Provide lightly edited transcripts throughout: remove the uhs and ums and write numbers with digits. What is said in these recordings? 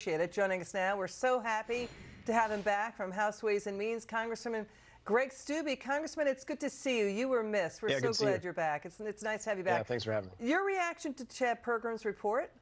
appreciate it. Joining us now, we're so happy to have him back from House Ways and Means, Congressman Greg Steube. Congressman, it's good to see you. You were missed. We're so glad you're back. It's nice to have you back. Yeah, thanks for having me. Your reaction to Chad Pergram's report?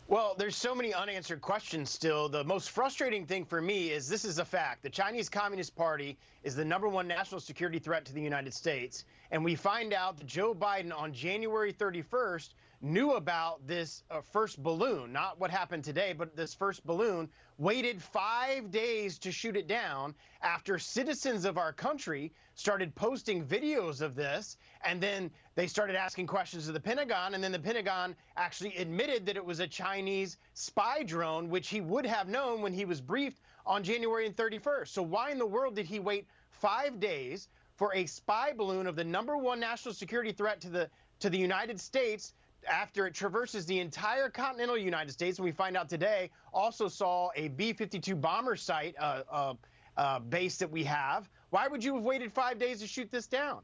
Well, there's so many unanswered questions still. The most frustrating thing for me is this is a fact. The Chinese Communist Party is the #1 national security threat to the United States. And we find out that Joe Biden on January 31st knew about this first balloon, not what happened today, but this first balloon, waited 5 days to shoot it down after citizens of our country started posting videos of this. And then they started asking questions of the Pentagon. And then the Pentagon actually admitted that it was a Chinese spy drone, which he would have known when he was briefed on January 31st. So why in the world did he wait 5 days for a spy balloon of the #1 national security threat to the United States after it traverses the entire continental United States? And we find out today also saw a B-52 bomber site base that we have. Why would you have waited 5 days to shoot this down?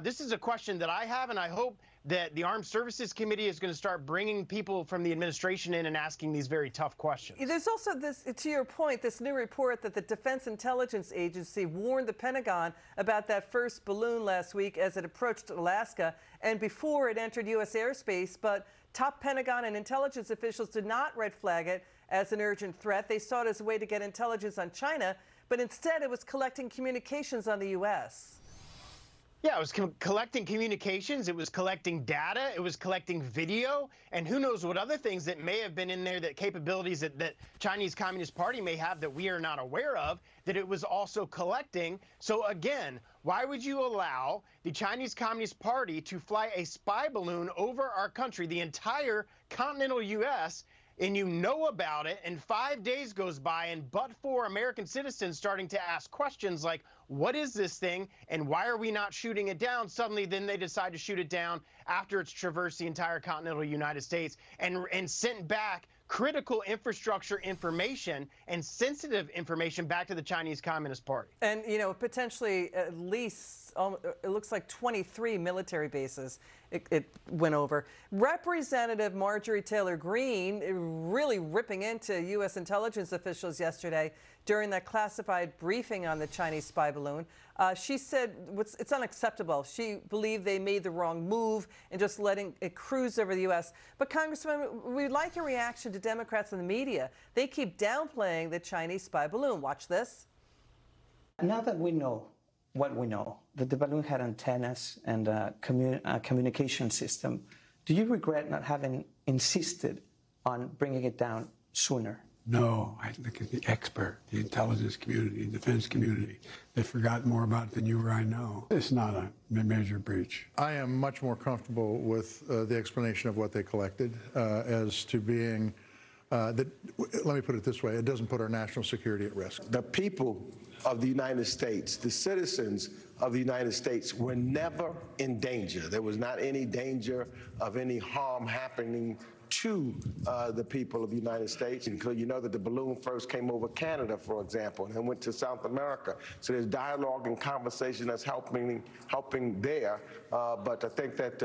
This is a question that I have, and I hope that the Armed Services Committee is going to start bringing people from the administration in and asking these very tough questions. There's also this, to your point, this new report that the Defense Intelligence Agency warned the Pentagon about that first balloon last week as it approached Alaska and before it entered U.S. airspace. But top Pentagon and intelligence officials did not red flag it as an urgent threat. They saw it as a way to get intelligence on China, but instead it was collecting communications on the U.S. Yeah, it was collecting communications, it was collecting data, it was collecting video, and who knows what other things that may have been in there, that capabilities that Chinese Communist Party may have that we are not aware of, that it was also collecting. So again, why would you allow the Chinese Communist Party to fly a spy balloon over our country, the entire continental U.S., and you know about it, and 5 days goes by, and but for American citizens starting to ask questions like, what is this thing, and why are we not shooting it down? Suddenly, then they decide to shoot it down after it's traversed the entire continental United States and sent back critical infrastructure information and sensitive information back to the Chinese Communist Party. And, you know, potentially at least, it looks like 23 military bases it went over. Representative Marjorie Taylor Greene really ripping into U.S. intelligence officials yesterday during that classified briefing on the Chinese spy balloon. She said it's unacceptable. She believed they made the wrong move in just letting it cruise over the U.S. But, Congressman, we'd like your reaction to Democrats and the media. They keep downplaying the Chinese spy balloon. Watch this. Now that we know what we know, that the balloon had antennas and a communication system, do you regret not having insisted on bringing it down sooner? No, I look at the expert, the intelligence community, defense community. They forgot more about it than you or I know. It's not a major breach. I am much more comfortable with the explanation of what they collected as to being that. Let me put it this way: it doesn't put our national security at risk. The people of the United States, the citizens of the United States, were never in danger. There was not any danger of any harm happening to the people of the United States. You know that the balloon first came over Canada, for example, and then went to South America. So there's dialogue and conversation that's helping there. But I think that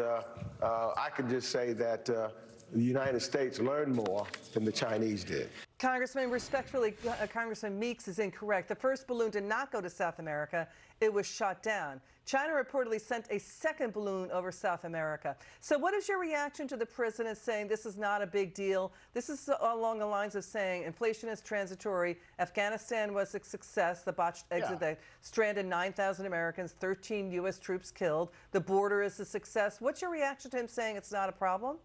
I can just say that the United States learned more than the Chinese did. Congressman, respectfully, Congressman Meeks is incorrect. The first balloon did not go to South America. It was shot down. China reportedly sent a second balloon over South America. So what is your reaction to the president saying this is not a big deal? This is along the lines of saying inflation is transitory. Afghanistan was a success. The botched exit that stranded 9,000 Americans, 13 U.S. troops killed. The border is a success. What's your reaction to him saying it's not a problem?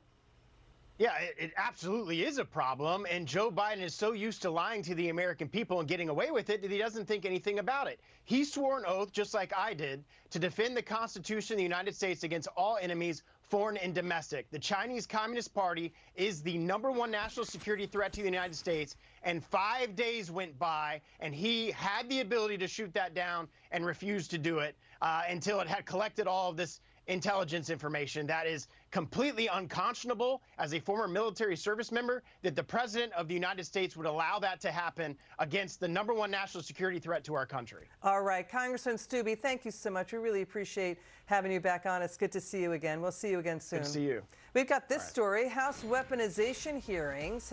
Yeah, it absolutely is a problem, and Joe Biden is so used to lying to the American people and getting away with it that he doesn't think anything about it. He swore an oath, just like I did, to defend the Constitution of the United States against all enemies, foreign and domestic. The Chinese Communist Party is the #1 national security threat to the United States, and 5 days went by, and he had the ability to shoot that down and refused to do it until it had collected all of this intelligence information. That is completely unconscionable as a former military service member that the president of the United States would allow that to happen against the #1 national security threat to our country. All right, Congressman Steube, thank you so much. We really appreciate having you back on. It's good to see you again. We'll see you again soon. Good to see you. We've got this story, House weaponization hearings.